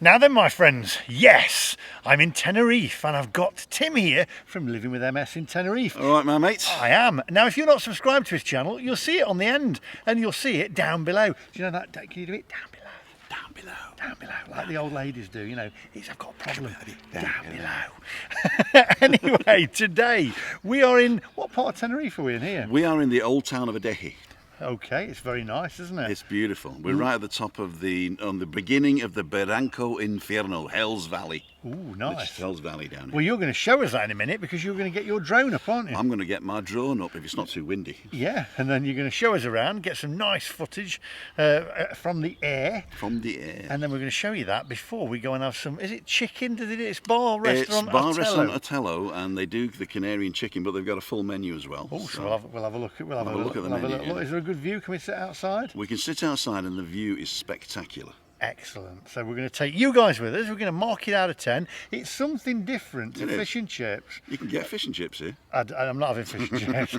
Now then, my friends, yes, I'm in Tenerife and I've got Tim here from Living with MS in Tenerife. All right, my mates. I am. Now, if you're not subscribed to his channel, you'll see it on the end and you'll see it down below. Do you know that? Can you do it? Down below. Down below. Down below. Like the old ladies do, you know. I've got a problem. Down below. Anyway, today we are in, what part of Tenerife are we in here? We are in the old town of Otelo. Okay, it's very nice, isn't it? It's beautiful. We're right at the top of on the beginning of the Barranco Infierno, Hell's Valley. Ooh, nice. Which is Hell's Valley down here. Well, you're going to show us that in a minute because you're going to get your drone up, aren't you? I'm going to get my drone up if it's not too windy. Yeah, and then you're going to show us around, get some nice footage from the air. From the air. And then we're going to show you that before we go and have some, is it chicken? It's bar restaurant It's bar Otelo. restaurant Otelo, and they do the Canarian chicken, but they've got a full menu as well. Oh, so we'll have a look at We'll have a look at the menu. Look. Is there a good view? Can we sit outside? We can sit outside and the view is spectacular. Excellent. So we're going to take you guys with us. We're going to mark it out of 10. It's something different to fish and chips. You can get fish and chips here. I'm not having fish and chips.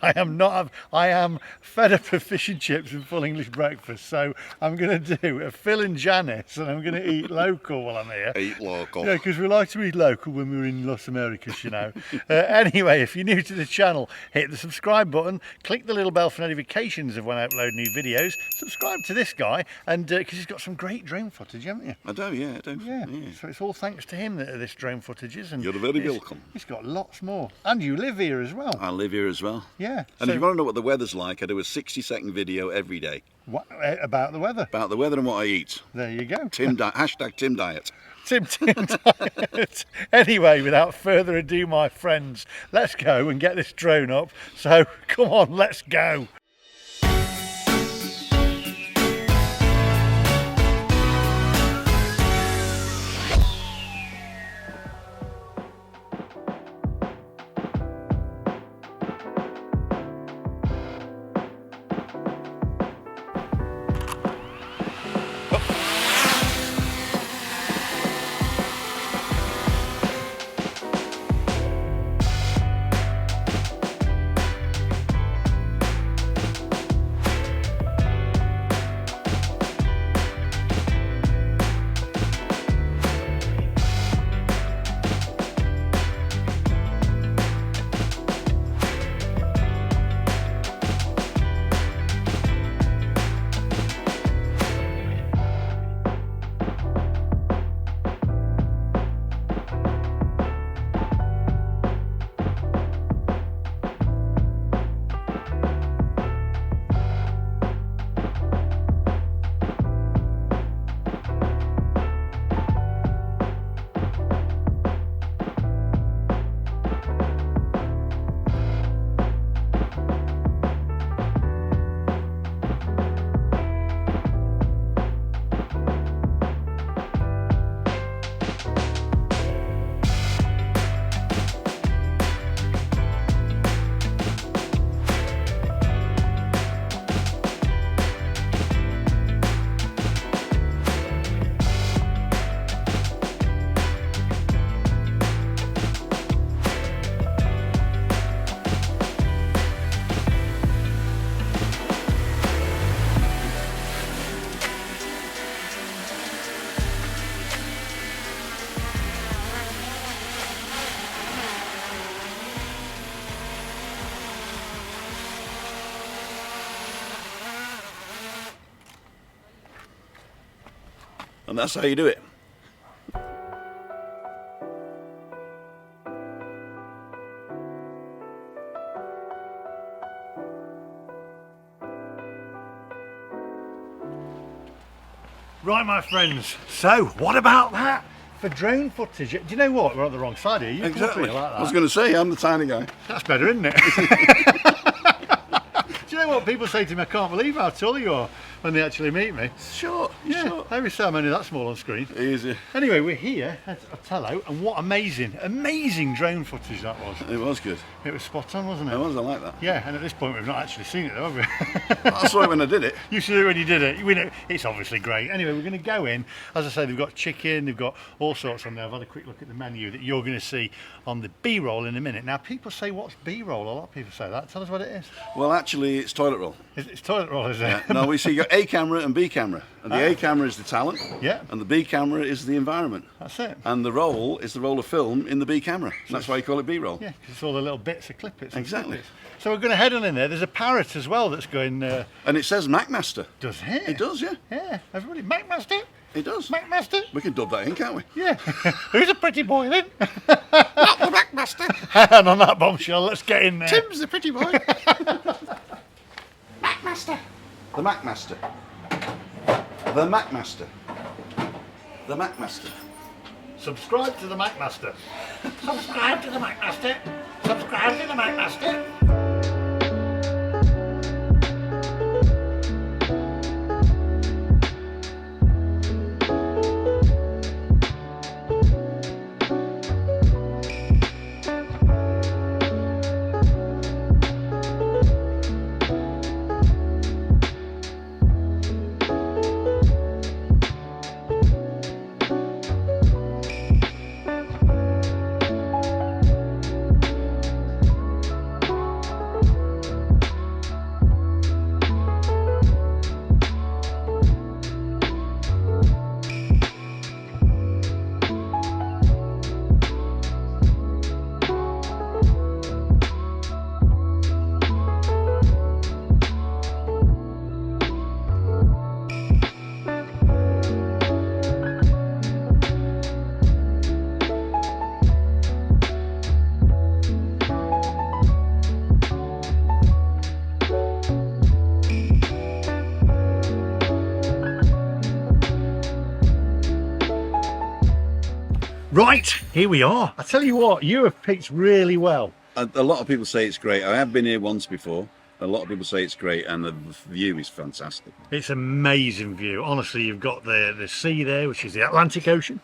I am fed up of fish and chips and full English breakfast. So I'm going to do a Phil and Janice, and I'm going to eat local while I'm here. Eat local. Yeah, because we like to eat local when we're in Los Americas, you know. Anyway, if you're new to the channel, hit the subscribe button, click the little bell for notifications of when I upload new videos. Subscribe to this guy, and because he's got some great drone footage, haven't you? I do, yeah, I do. Yeah. So it's all thanks to him that this drone footage is. And you're very welcome. He's got lots more. And you live here as well. I live here as well. Yeah. And if you want to know what the weather's like, I do a 60-second video every day. What, about the weather? About the weather and what I eat. There you go. Hashtag Tim Diet. Tim Diet. Anyway, without further ado, my friends, let's go and get this drone up. So come on, let's go. And that's how you do it. Right, my friends, so what about that for drone footage? Do you know what? We're on the wrong side here. You Exactly. Like that. I was going to say, I'm the tiny guy. That's better, isn't it? Do you know what people say to me? I can't believe how tall you are when they actually meet me. Sure, Yeah, sure. every time I'm only that small on screen. Easy. Anyway, we're here at Otelo, and what amazing drone footage that was. It was good. It was spot on, wasn't it? It was, I like that. Yeah, and at this point we've not actually seen it though, have we? I saw it when I did it. You saw it when you did it. We know it's obviously great. Anyway, we're going to go in. As I say, they've got chicken, they've got all sorts on there. I've had a quick look at the menu that you're going to see on the B-roll in a minute. Now, people say, what's B-roll? A lot of people say that. Tell us what it is. Well, actually, it's toilet roll. It's toilet roll, is it? Yeah. No, we see. got A camera and B camera. And the A camera is the talent. Yeah. And the B camera is the environment. That's it. And the roll is the roll of film in the B camera. And that's why you call it B-roll. Yeah, 'cause it's all the little bits of clip-its. Exactly. Clip-its. So we're going to head on in there. There's a parrot as well that's going... And it says Macmaster. does it? It does, yeah. Yeah, everybody. Macmaster? It does. Macmaster? We can dub that in, can't we? Yeah. Who's a pretty boy then? Not the Macmaster. And on that bombshell, let's get in there. Tim's the pretty boy. Macmaster. The Macmaster. The Macmaster. The Macmaster. Subscribe to the Macmaster. Subscribe to the Macmaster. Subscribe to the Macmaster. Right, here we are. I tell you what, you have picked really well. A lot of people say it's great. I have been here once before. A lot of people say it's great, and the view is fantastic. It's an amazing view. Honestly, you've got the sea there, which is the Atlantic Ocean.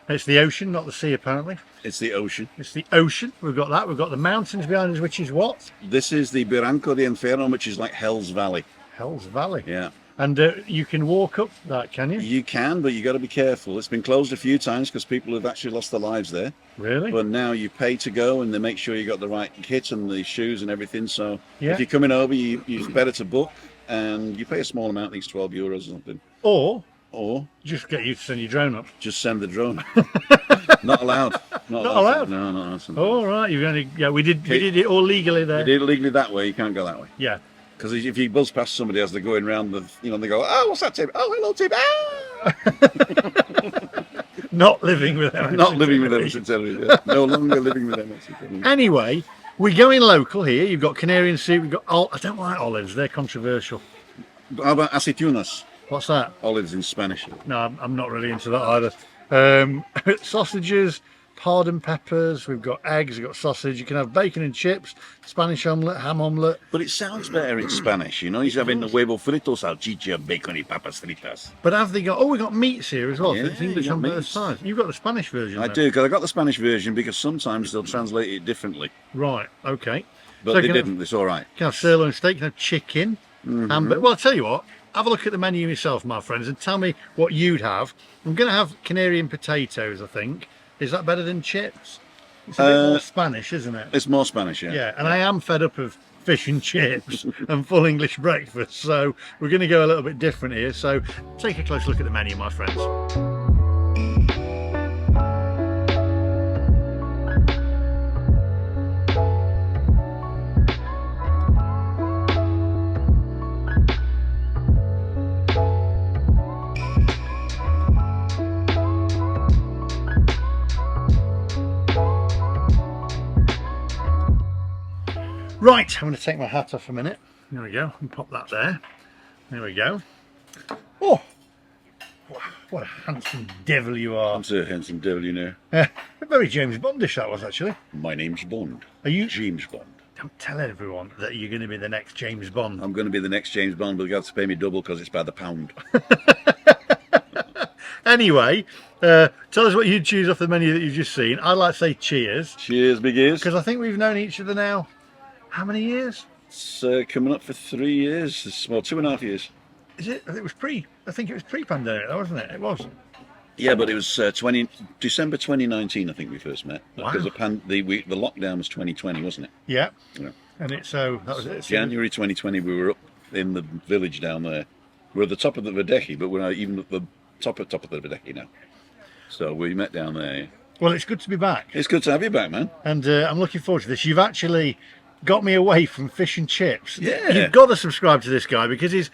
It's the ocean, not the sea, apparently. It's the ocean. It's the ocean. We've got that. We've got the mountains behind us, which is what? This is the Barranco de Inferno, which is like Hell's Valley. Hell's Valley. Yeah. And you can walk up that, can you? You can, but you got to be careful. It's been closed a few times because people have actually lost their lives there. Really? But now you pay to go, and they make sure you got the right kit and the shoes and everything. So Yeah. if you're coming over, it's better to book, and you pay a small amount, I think it's 12 euros or something. Or Or just get you to send your drone up. just send the drone. Not allowed. Not allowed? No, no, that's not. All right, you've only we did it all legally there. You did it legally that way. You can't go that way. Yeah. Because if you buzz past somebody as they're going round, they go, "Oh, what's that, Tim? Oh, hello, Tim." Ah! Not living with them. Not living with them, Tenerife. No longer living with them. Anyway, we're going local here. You've got Canarian soup. We've got I don't like olives. They're controversial. How about aceitunas? What's that? Olives in Spanish. No, I'm not really into that either. Sausages, pardon peppers. We've got eggs. We've got sausage. You can have bacon and chips, Spanish omelette, ham omelette. But it sounds better in Spanish, you know. He's having the huevo frito, salchicha, bacon y papas fritas. But have they got? Oh, we've got meats here as well. Yeah, So it's English you got on both meats. sides. You've got the Spanish version. I then. do, because I got the Spanish version because sometimes they'll translate it differently. Right. Okay. But So they can didn't. It's all right. Can have sirloin steak. Can have chicken. But well, I'll tell you what. Have a look at the menu yourself, my friends, and tell me what you'd have. I'm going to have Canarian potatoes, I think. Is that better than chips? It's a bit more Spanish, isn't it? It's more Spanish, yeah. Yeah, and I am fed up of fish and chips and full English breakfast, so we're going to go a little bit different here. So take a close look at the menu, my friends. Right, I'm going to take my hat off a minute. There we go, and pop that there. There we go. Oh, what a handsome devil you are. I'm so handsome devil, you know. Very James Bondish that was, actually. My name's Bond. Are you? James Bond. Don't tell everyone that you're going to be the next James Bond. I'm going to be the next James Bond, but you have to pay me double because it's by the pound. Anyway, tell us what you'd choose off the menu that you've just seen. I'd like to say cheers, Cheers, big ears. because I think we've known each other now, how many years? It's coming up for 3 years. Well, 2.5 years. Is it? I think it was pre-pandemic, though, wasn't it? It was. Yeah, but it was December 2019, I think we first met. Wow. Because the lockdown was 2020, wasn't it? Yeah. Yeah. And it's so that was it. January 2020, we were up in the village down there. We're at the top of the Verdecchi, but we're not even at the top of the Verdecchi now. So we met down there. Well, it's good to be back. It's good to have you back, man. And I'm looking forward to this. You've actually got me away from fish and chips. Yeah. You've got to subscribe to this guy because it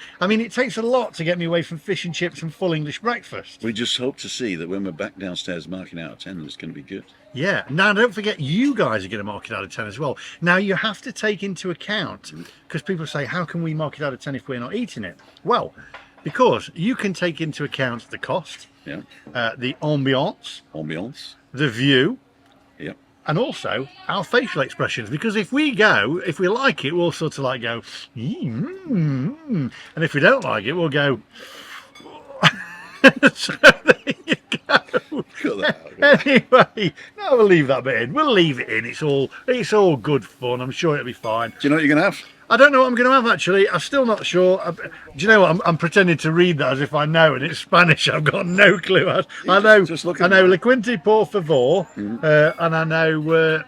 takes a lot to get me away from fish and chips and full English breakfast. We just hope to see that when we're back downstairs marking out of 10, it's going to be good. Yeah. Now, don't forget, you guys are going to mark it out of 10 as well. Now, you have to take into account, because people say, how can we mark it out of 10 if we're not eating it? Well, because you can take into account the cost, Yeah. The ambiance, Ambiance. the view, Yeah. and also our facial expressions. Because if we like it, we'll sort of like go, and if we don't like it, we'll go. So there you go. Cut that out. Anyway, no, we'll leave that bit in. We'll leave it in. It's all good fun. I'm sure it'll be fine. Do you know what you're going to have? I don't know what I'm going to have actually. I'm still not sure. Do you know what? I'm pretending to read that as if I know, and it's Spanish. I've got no clue. I know. Just look I at know it. Le Quinte por favor, and I know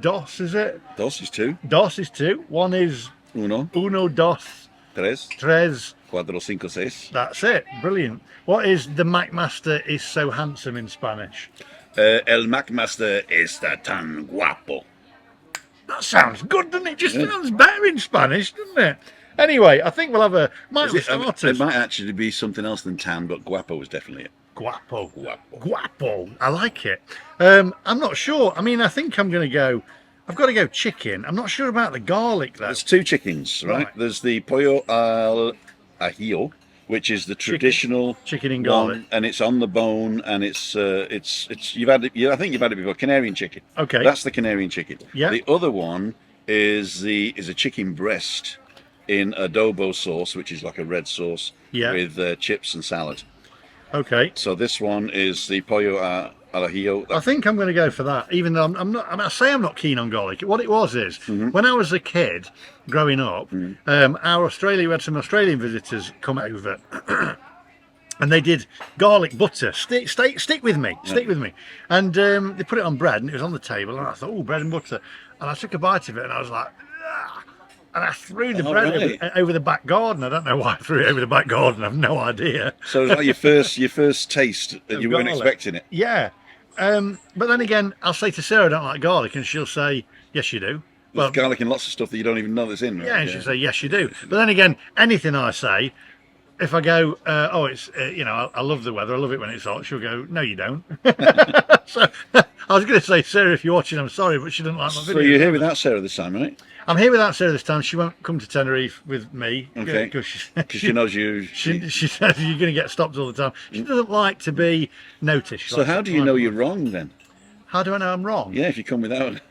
dos. Is it? Dos is 2. Dos is 2. One is Uno. uno, dos, Tres. tres. Cuatro, cinco, seis. That's it. Brilliant. What is the McMaster is so handsome in Spanish? El McMaster está tan guapo. That sounds good, doesn't it? Just sounds better in Spanish, doesn't it? Anyway, I think we'll have a starters. It might actually be something else than tan, but guapo is definitely it. Guapo. Guapo. Guapo. I like it. I'm not sure. I mean, I think I'm going to go. I've got to go chicken. I'm not sure about the garlic though. There's 2 chickens, right? Right. There's the pollo al ajillo, which is the traditional Chicken and garlic. one, and it's on the bone, and it's you've had it. I think you've had it before. Canarian chicken. Okay. That's the Canarian chicken. Yeah. The other one is a chicken breast in adobo sauce, which is like a red sauce with chips and salad. Okay. So this one is the pollo al ajillo. I think I'm going to go for that, even though I'm not. I say I'm not keen on garlic. What it was is when I was a kid, growing up, we had some Australian visitors come over, and they did garlic butter. Stick with me, stick with me. And they put it on bread, and it was on the table, and I thought, oh, bread and butter. And I took a bite of it, and I was like, ah. And I threw the bread over the back garden. I don't know why I threw it over the back garden. I've no idea. So it's like your first taste, and you weren't expecting it. Yeah. But then again, I'll say to Sarah, I don't like garlic, and she'll say, yes, you do. There's garlic in lots of stuff that you don't even know that's in. Right? Yeah, and she'll say, yes, you do. But then again, anything I say, if I go, I love the weather, I love it when it's hot, she'll go, no, you don't. So I was going to say, Sarah, if you're watching, I'm sorry, but she didn't like my video. So you're here without Sarah this time, right? I'm here without Sarah this time. She won't come to Tenerife with me. Okay. Because she knows you. She says you're going to get stopped all the time. She doesn't like to be noticed. So how do you know you're wrong then? How do I know I'm wrong? Yeah, if you come without.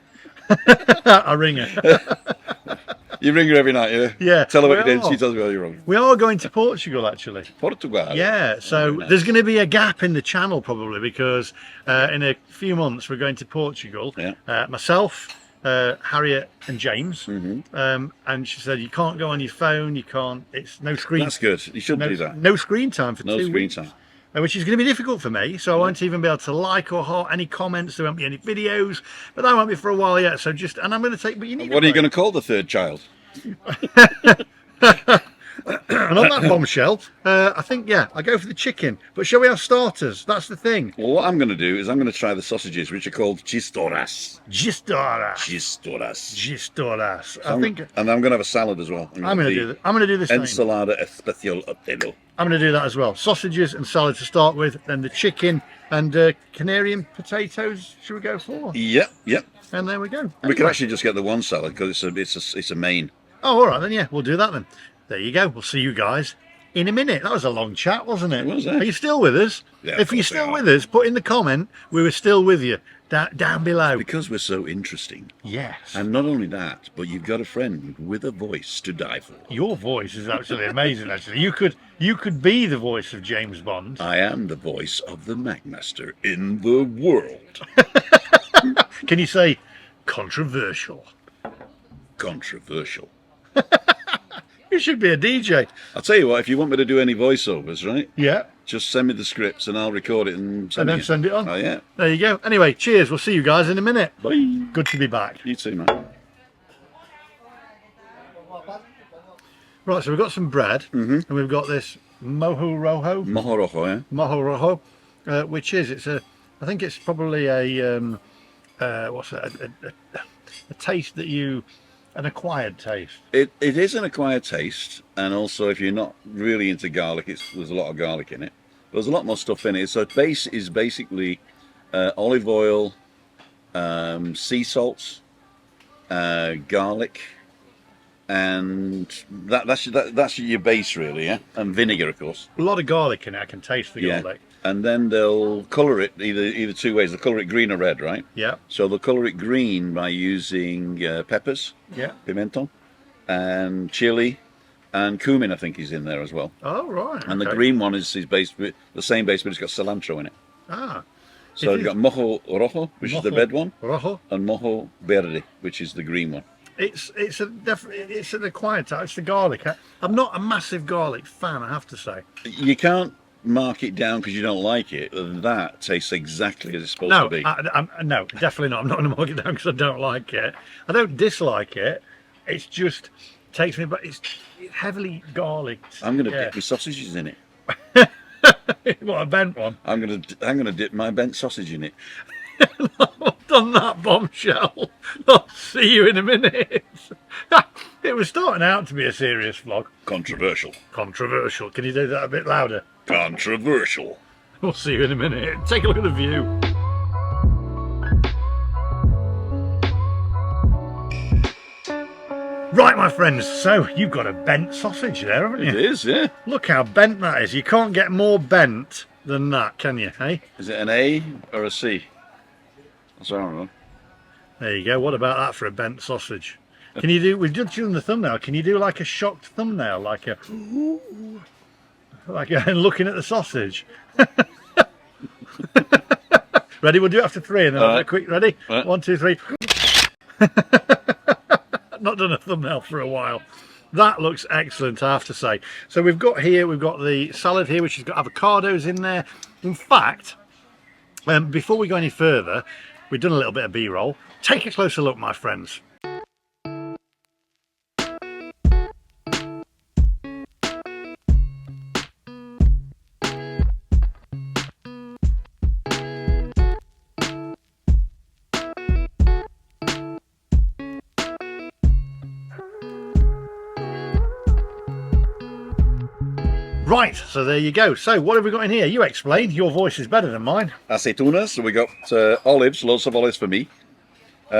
I ring her. You ring her every night, yeah? Yeah. Tell her what you did, she tells me where you're wrong. We are going to Portugal, actually. Portugal. Yeah, so there's going to be a gap in the channel probably because in a few months we're going to Portugal. Yeah. Myself, Harriet and James. And she said, you can't go on your phone, you can't, it's no screen. That's good. You shouldn't do that. No screen time for 2 weeks. No screen time. Which is going to be difficult for me, so I won't even be able to like or heart any comments. There won't be any videos, but that won't be for a while yet. So and I'm going to take. But you need. What are you going to call the third child? And on that bombshell, I think I go for the chicken. But shall we have starters? That's the thing. Well, what I'm going to do is I'm going to try the sausages, which are called chistoras. Gistoras. So I think. And I'm going to have a salad as well. I'm going to do that. I'm going to do the same. Ensalada especial Otelo. I'm going to do that as well. Sausages and salad to start with, then the chicken and Canarian potatoes. Should we go for? Yep. And there we go. We can actually just get the one salad because it's a main. Oh, all right then. Yeah, we'll do that then. There you go. We'll see you guys in a minute. That was a long chat, wasn't it? It was, eh? Are you still with us? Yeah, if you're still with us, put in the comment we were still with you down below. Because we're so interesting. Yes. And not only that, but you've got a friend with a voice to die for. Your voice is absolutely amazing. Actually, you could be the voice of James Bond. I am the voice of the McMaster in the world. Can you say controversial? Controversial. You should be a DJ. I'll tell you what, if you want me to do any voiceovers, right? Yeah. Just send me the scripts and I'll record it and send it on. Oh, yeah. There you go. Anyway, cheers. We'll see you guys in a minute. Bye. Good to be back. You too, man. Right, so we've got some bread and we've got this mojo rojo. Mojo rojo, yeah. Mojo rojo, which is I think it's probably a what's that? A taste that an acquired taste. It is an acquired taste, and also if you're not really into garlic, there's a lot of garlic in it. There's a lot more stuff in it. So base is basically olive oil, sea salt, garlic, and that's your base really, yeah. And vinegar, of course. A lot of garlic in it. I can taste the garlic. And then they'll colour it either two ways. They'll colour it green or red, right? Yeah. So they'll colour it green by using peppers, pimento, and chili, and cumin. I think is in there as well. Oh right. And the green one is based with the same base, but it's got cilantro in it. Ah. So you've got mojo rojo, which is the red one, and mojo verde, which is the green one. It's an acquired taste. It's the garlic. I'm not a massive garlic fan, I have to say. You can't mark it down because you don't like it. That tastes exactly as it's supposed to be. No, definitely not. I'm not going to mark it down because I don't like it. I don't dislike it. It's just takes me, but it's heavily garlic. I'm going to dip my sausages in it. What, a bent one? I'm going to dip my bent sausage in it. I've done that, bombshell. I'll see you in a minute. It was starting out to be a serious vlog. Controversial. Controversial. Can you do that a bit louder? Controversial. We'll see you in a minute. Take a look at the view. Right, my friends, so you've got a bent sausage there, haven't you? It is, yeah. Look how bent that is. You can't get more bent than that, can you, hey? Is it an A or a C? That's what I don't know. There you go. What about that for a bent sausage? Can you do, we've just done the thumbnail, can you do like a shocked thumbnail, like a looking at the sausage? Ready? We'll do it after three and then a quick, ready? 1, 2, 3. Not done a thumbnail for a while. That looks excellent, I have to say. So we've got the salad here, which has got avocados in there. In fact, before we go any further, we've done a little bit of B-roll. Take a closer look, my friends. Right, so there you go. So what have we got in here? You explain. Your voice is better than mine. Aceitunas. So we got olives, lots of olives for me.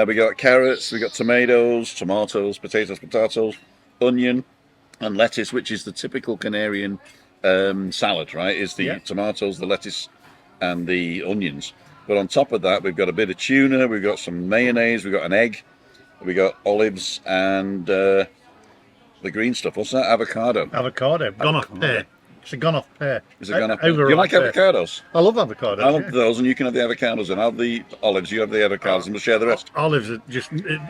We got carrots, we got tomatoes, potatoes, onion, and lettuce, which is the typical Canarian salad, right? Is the tomatoes, the lettuce, and the onions. But on top of that, we've got a bit of tuna, we've got some mayonnaise, we've got an egg, we got olives, and the green stuff. What's that? Avocado. Avocado. Gone off pear. It's a gone off pear. Is it gone off pear? Do you like avocados? I love avocados. I love those, and you can have the avocados, and I'll have the olives, you have the avocados, and we'll share the rest. Olives are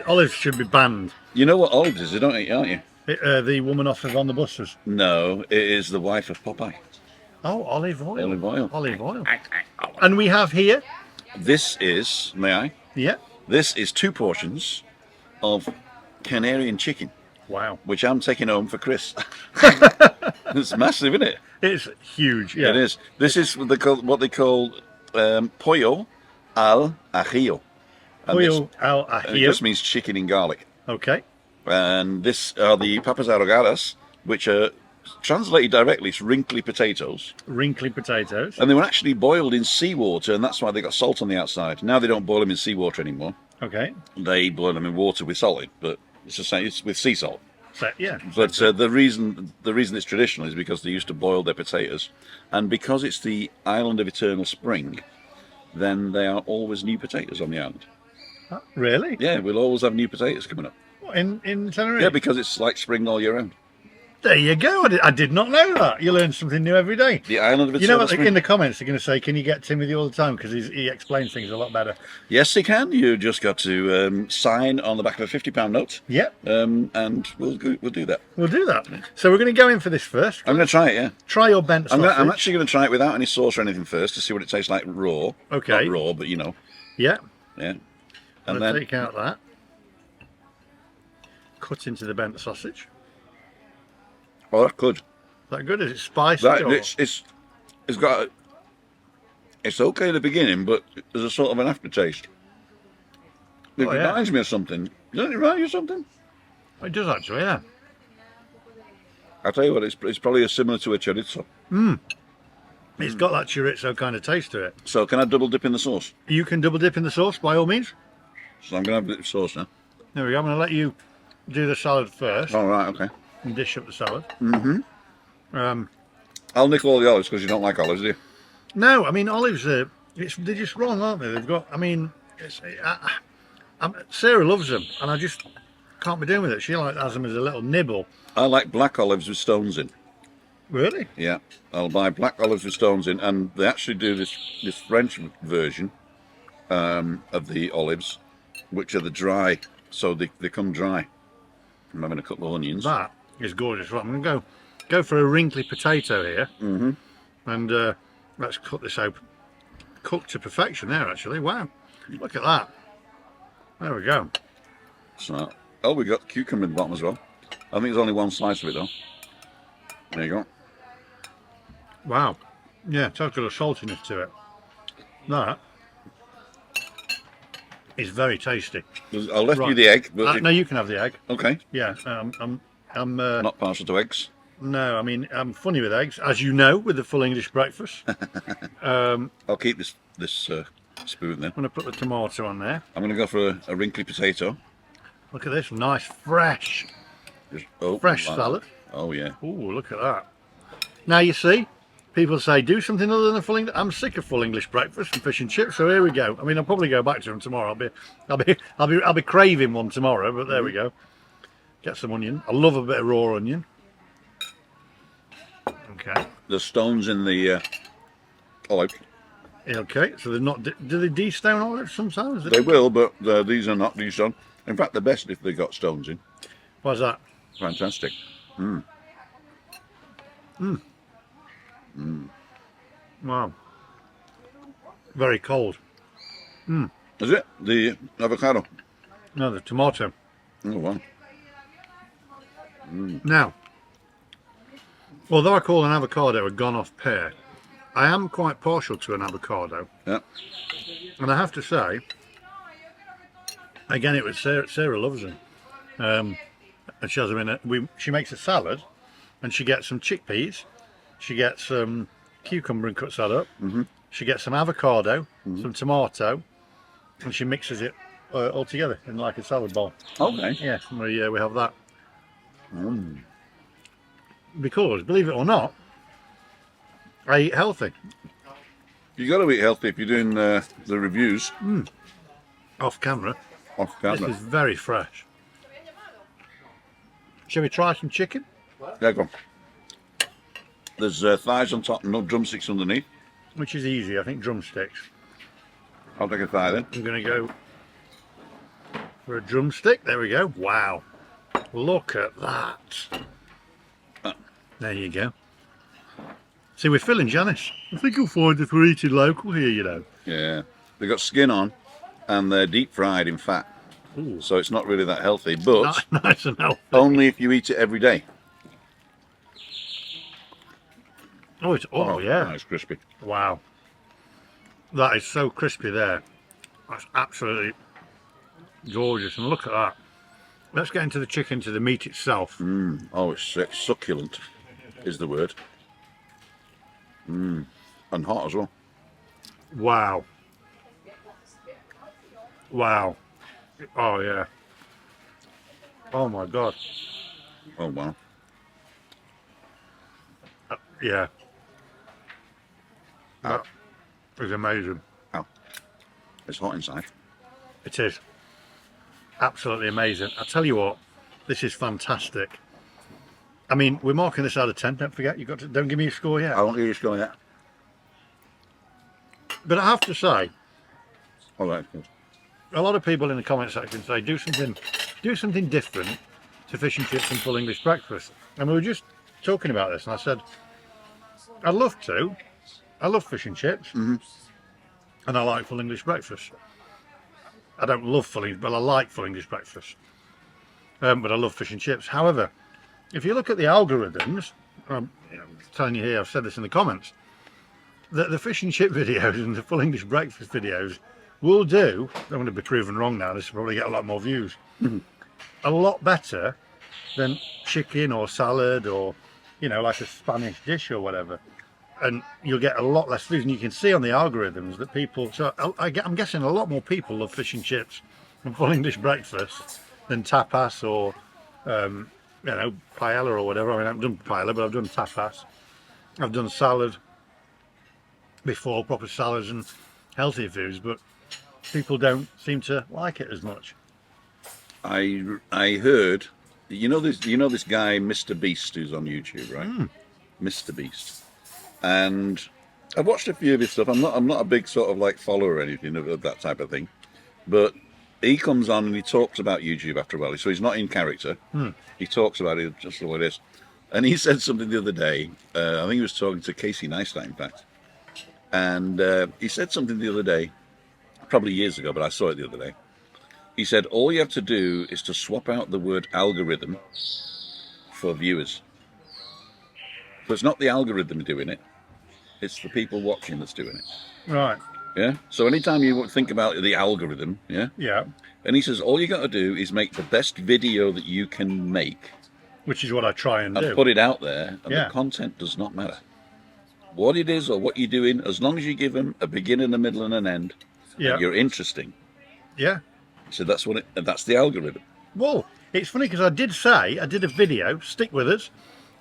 olives should be banned. You know what olives is, don't you, aren't you? The woman off of On the Buses. No, it is the wife of Popeye. Oh, olive oil. Olive oil. Olive oil. And we have here. This is, may I? Yeah. This is 2 portions of Canarian chicken. Wow. Which I'm taking home for Chris. It's massive, isn't it? It's huge, yeah. It is. This is what they call pollo al ajillo. Pollo al ajillo. It just means chicken in garlic. Okay. And this are the papas arrogadas, which are translated directly, it's wrinkly potatoes. Wrinkly potatoes. And they were actually boiled in seawater, and that's why they got salt on the outside. Now they don't boil them in seawater anymore. Okay. They boil them in water with salt, but it's the same. It's with sea salt. So, yeah. But the reason it's traditional is because they used to boil their potatoes, and because it's the island of eternal spring, then there are always new potatoes on the island. Really? Yeah, we'll always have new potatoes coming up. What, in Tenerife? Yeah, because it's like spring all year round. There you go. I did not know that. You learn something new every day. The island of eternal spring. You know what? Spring. In the comments, they're going to say, "Can you get Timothy all the time?" Because he explains things a lot better. Yes, he can. You just got to sign on the back of a £50 note. Yep. And we'll do that. We'll do that. So we're going to go in for this first. I'm going to try it. Yeah. Try your bent sausage. I'm actually going to try it without any sauce or anything first to see what it tastes like raw. Okay. Not raw, but you know. Yeah. Yeah. And then take out that. Cut into the bent sausage. Oh, that's good. that good? Is it spicy? That or? it's got. It's okay at the beginning, but there's a sort of an aftertaste. It Oh, yeah. reminds me of something. Doesn't it remind you of something? It does actually, yeah. I'll tell you what, it's probably similar to a chorizo. It's got that chorizo kind of taste to it. So can I double dip in the sauce? You can double dip in the sauce by all means. So I'm going to have a bit of sauce now. There we go. I'm going to let you do the salad first All right, okay. and dish up the salad. I'll nick all the olives because you don't like olives, do you? No, I mean olives they're just wrong, aren't they? They've got. I mean, Sarah loves them, and I just can't be doing with it. She has them as a little nibble. I like black olives with stones in. Really? Yeah, I'll buy black olives with stones in, and they actually do this French version of the olives, which are the dry, so they come dry. I'm having a couple of onions. That is gorgeous. Right, I'm going to go for a wrinkly potato here, and let's cut this open. Cooked to perfection there, actually. Wow, look at that. There we go. So, oh, we got cucumber in the bottom as well. I think there's only one slice of it though. There you go. Wow. Yeah, it's got a saltiness to it. That is very tasty. I left you the egg, but no, you can have the egg. okay. Yeah, I'm Not partial to eggs. no, I mean I'm funny with eggs, as you know, with the full English breakfast. I'll keep this spoon then. I'm going to put the tomato on there. I'm going to go for a wrinkly potato. Look at this, nice fresh fresh salad. Oh yeah. Oh, look at that. Now you see, people say do something other than a full English. I'm sick of full English breakfast and fish and chips, so here we go. I mean, I'll probably go back to them tomorrow. I'll be craving one tomorrow, but there we go. Get some onion. I love a bit of raw onion. Okay. The stones in the olive. Okay, so they're not. Do they de-stone olives sometimes? They will, but these are not de-stone. In fact, the best if they got stones in. Why's that? Fantastic. Wow. Very cold. Is it? The avocado? No, the tomato. Oh, wow. Now, although I call an avocado a gone-off pear, I am quite partial to an avocado. Yeah. And I have to say, again, it was Sarah loves them. And she has them in it. She makes a salad, and she gets some chickpeas. She gets some cucumber and cuts that up. She gets some avocado, some tomato, and she mixes it all together in like a salad bowl. Okay. Yeah, we have that. Because, believe it or not, I eat healthy. You got to eat healthy if you're doing the reviews Off camera. off camera. This is very fresh. Shall we try some chicken? Yeah, go on. There's thighs on top and no drumsticks underneath. Which is easy, I think drumsticks. I'll take a thigh then. I'm going to go for a drumstick. There we go. Wow. Look at that. There you go. See, we're filling Janice. I think you'll find if we're eating local here, you know. Yeah. They've got skin on and they're deep fried in fat. Ooh. So it's not really that healthy, but Nice and healthy. only if you eat it every day. Oh, yeah. Nice, crispy. Wow. That is so crispy there. That's absolutely gorgeous. And look at that. Let's get into the chicken, to the meat itself. Oh, it's succulent is the word. And hot as well. Wow. Wow. Oh, yeah. Oh, my God. Oh, wow. Yeah. That is amazing. Ow. It's hot inside. It is. Absolutely amazing. I tell you what, this is fantastic. I mean, we're marking this out of 10. Don't forget, don't give me a score yet. I won't give you a score yet. But I have to say, All right. Good. a lot of people in the comment section say do something different to fish and chips and full English breakfast. And we were just talking about this, and I said, I'd love to. I love fish and chips, and I like full English breakfast. I don't love full English, but I like full English breakfast. But I love fish and chips. However, if you look at the algorithms I'm telling you here, I've said this in the comments, that the fish and chip videos and the full English breakfast videos will do, I'm going to be proven wrong now, this will probably get a lot more views, a lot better than chicken or salad or, you know, like a Spanish dish or whatever. And you'll get a lot less views, and you can see on the algorithms that people, so I'm guessing a lot more people love fish and chips and full English breakfast than tapas or, you know, paella or whatever. I mean, I haven't done paella, but I've done tapas. I've done salad before, proper salads and healthy foods, but people don't seem to like it as much. I heard, you know this guy Mr. Beast who's on YouTube, right? Mr. Beast. And I've watched a few of his stuff. I'm not a big sort of like follower or anything of that type of thing, but he comes on and he talks about YouTube after a while. So he's not in character. He talks about it just the way it is. And he said something the other day. I think he was talking to Casey Neistat, in fact. And he said something the other day, probably years ago, but I saw it the other day. He said, all you have to do is to swap out the word algorithm for viewers. So it's not the algorithm doing it. It's the people watching that's doing it. Right. Yeah. So anytime you think about the algorithm, yeah. Yeah. And he says all you got to do is make the best video that you can make, Which is what I try and do. put it out there, and Yeah. the content does not matter. What it is or what you're doing, as long as you give them a beginning, a middle, and an end, Yeah. and you're interesting. Yeah. So that's that's the algorithm. Well, it's funny because I did a video, stick with us.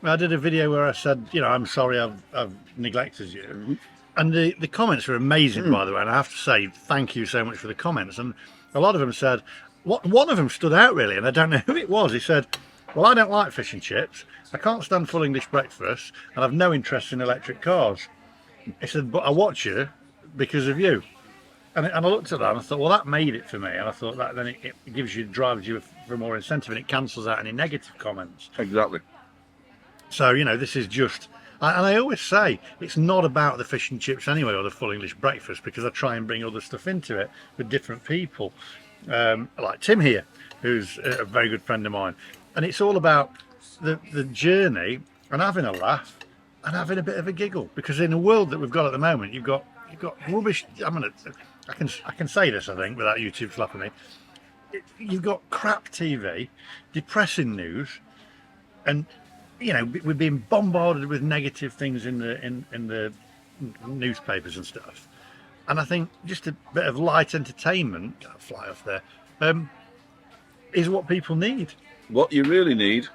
I did a video where I said, you know, I'm sorry I've neglected you. And the comments were amazing, by the way. And I have to say, thank you so much for the comments. And a lot of them said, one of them stood out really, and I don't know who it was. He said, well, I don't like fish and chips. I can't stand full English breakfast, and I've no interest in electric cars. He said, but I watch you because of you. And I looked at that and I thought, well, that made it for me. And I thought that then it gives you, drives you for more incentive, and it cancels out any negative comments. Exactly. So, you know, this is just, and I always say, it's not about the fish and chips anyway, or the full English breakfast, because I try and bring other stuff into it with different people. Like Tim here, who's a very good friend of mine. And it's all about the journey and having a laugh and having a bit of a giggle. Because in the world that we've got at the moment, you've got rubbish. I can say this, I think, without YouTube slapping me. You've got crap TV, depressing news, and you know, we're being bombarded with negative things in the newspapers and stuff. And I think just a bit of light entertainment, fly off there, is what people need. What you really need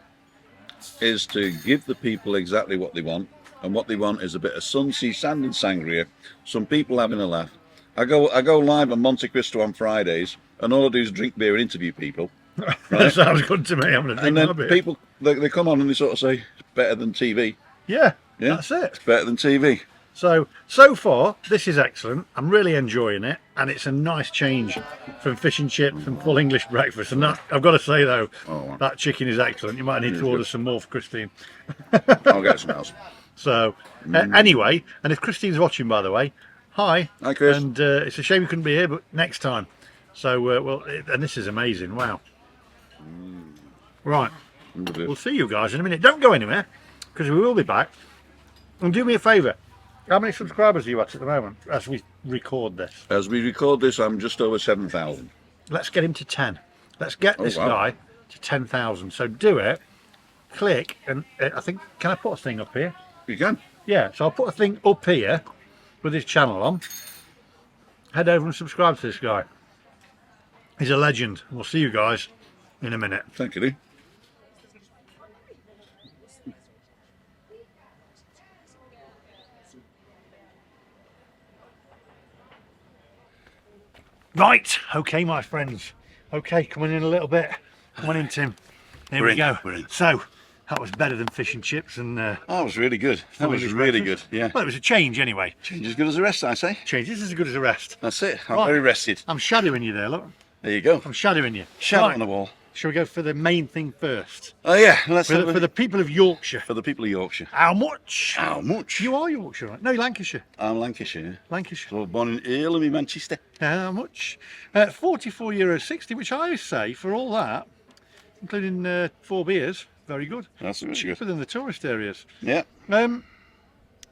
is to give the people exactly what they want, and what they want is a bit of sun, sea, sand, and sangria. Some people having a laugh. I go live on Monte Cristo on Fridays, and all I do is drink beer and interview people. Right? That sounds good to me. I'm going to drink And my then beer. people they come on and they sort of say it's better than TV. Yeah, Yeah, that's it. It's better than TV. So far, this is excellent. I'm really enjoying it, and it's a nice change from fish and chips and full English breakfast. And that, I've got to say though, that chicken is excellent. You might need to order some more for Christine. I'll get some else. So anyway, and if Christine's watching, by the way, hi. Hi, Chris. And it's a shame you couldn't be here, but next time. So and this is amazing. Wow. Right. We'll see you guys in a minute. Don't go anywhere, because we will be back. And do me a favour. How many subscribers are you at the moment as we record this? As we record this, I'm just over 7,000. Let's get him to 10. Let's get this guy to 10,000. So do it. Click, and I think, can I put a thing up here? You can. Yeah, so I'll put a thing up here with his channel on. Head over and subscribe to this guy. He's a legend. We'll see you guys in a minute. Thank you, Lee. Right, okay, my friends. Okay, coming in a little bit. Come on in, Tim. Here we go. We're in. So, that was better than fish and chips and... That was really good. That was really good, yeah. Well, it was a change anyway. Change as good as the rest, I say. Change, this is as good as a rest. That's it. I'm Right. very rested. I'm shadowing you there, look. There you go. I'm shadowing you. Shadow Right, on the wall. shall we go for the main thing first? Oh yeah, let's For the people of Yorkshire. for the people of Yorkshire. How much? How much? You are Yorkshire, right? No, Lancashire. I'm Lancashire. Lancashire. So born in Earlham, Manchester. How much? €44.60, which I say for all that, including 4 beers, very good. That's really Cheaper good. than the tourist areas. Yeah.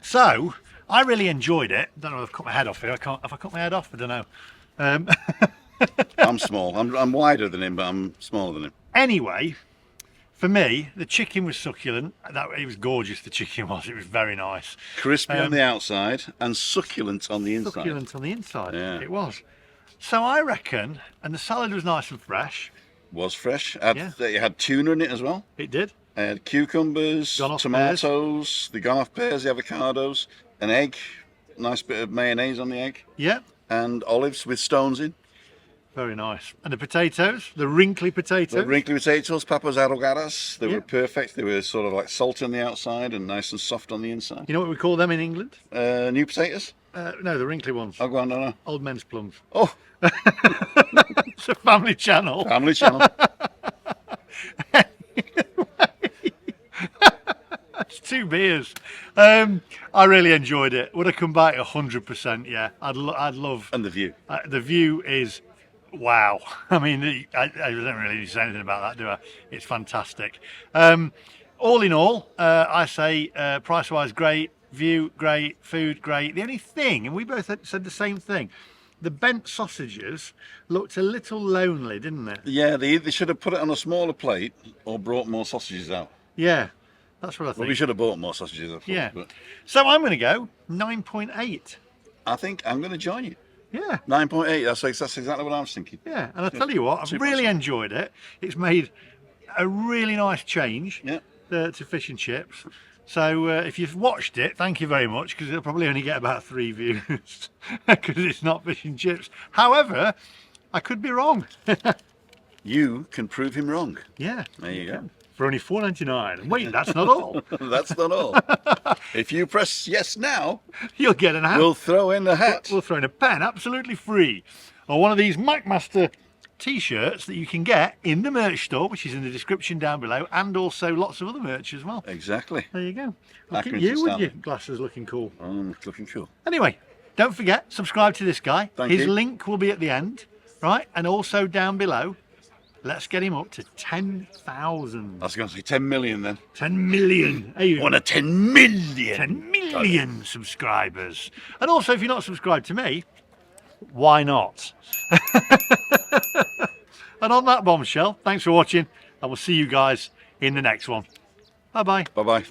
So I really enjoyed it. Don't know if I've cut my head off here. Have I cut my head off? I don't know. I'm small. I'm wider than him, but I'm smaller than him. Anyway, for me, the chicken was succulent. It was gorgeous. The chicken was. It was very nice. Crispy on the outside and succulent on the inside. Succulent on the inside. Yeah. It was. So I reckon, and the salad was nice and fresh. Was fresh. Yeah. It had tuna in it as well. It did. It had cucumbers, Gone off tomatoes, the gone off pears, the avocados, an egg, nice bit of mayonnaise on the egg, Yeah. and olives with stones in. Very nice. And the potatoes, the wrinkly potatoes. The wrinkly potatoes, papas arrogadas, they Yeah. were perfect. They were sort of like salty on the outside and nice and soft on the inside. You know what we call them in England? New potatoes? No, the wrinkly ones. I'll go on, no. Old men's plums. Oh, It's a family channel. family channel. It's 2 beers. I really enjoyed it. Would I come back? 100%. Yeah, I'd love. And the view. The view is wow. I mean, I don't really need to say anything about that, do I? It's fantastic. All in all, I say price-wise great, view great, food great. The only thing, and we both said the same thing, the bent sausages looked a little lonely, didn't they? Yeah, they should have put it on a smaller plate or brought more sausages out. Yeah, that's what I Well, think. we should have bought more sausages, I thought, Yeah. but So I'm going to go 9.8. I think I'm going to join you. Yeah. 9.8, that's exactly what I was thinking. Yeah, and I tell you what, I've Super really awesome. enjoyed it. It's made a really nice change Yeah. to fish and chips. So if you've watched it, thank you very much, because it'll probably only get about 3 views because it's not fish and chips. However, I could be wrong. You can prove him wrong. Yeah. There you go. For only $4.99. Wait, that's not all. That's not all. If you press yes now, You'll get an hat. we'll throw in the hat. We'll throw in a pen, absolutely free. Or one of these MacMaster t-shirts that you can get in the merch store, which is in the description down below, and also lots of other merch as well. Exactly. There you go. Look at Accurate you with style. your glasses looking cool. Looking cool. Anyway, don't forget, subscribe to this guy. Thank His you. link will be at the end, right? And also down below, let's get him up to 10,000. I was going to say 10 million then. 10 million. Hey, One of 10 million. 10 million subscribers. And also, if you're not subscribed to me, why not? And on that bombshell, thanks for watching, and we'll see you guys in the next one. Bye-bye. Bye-bye.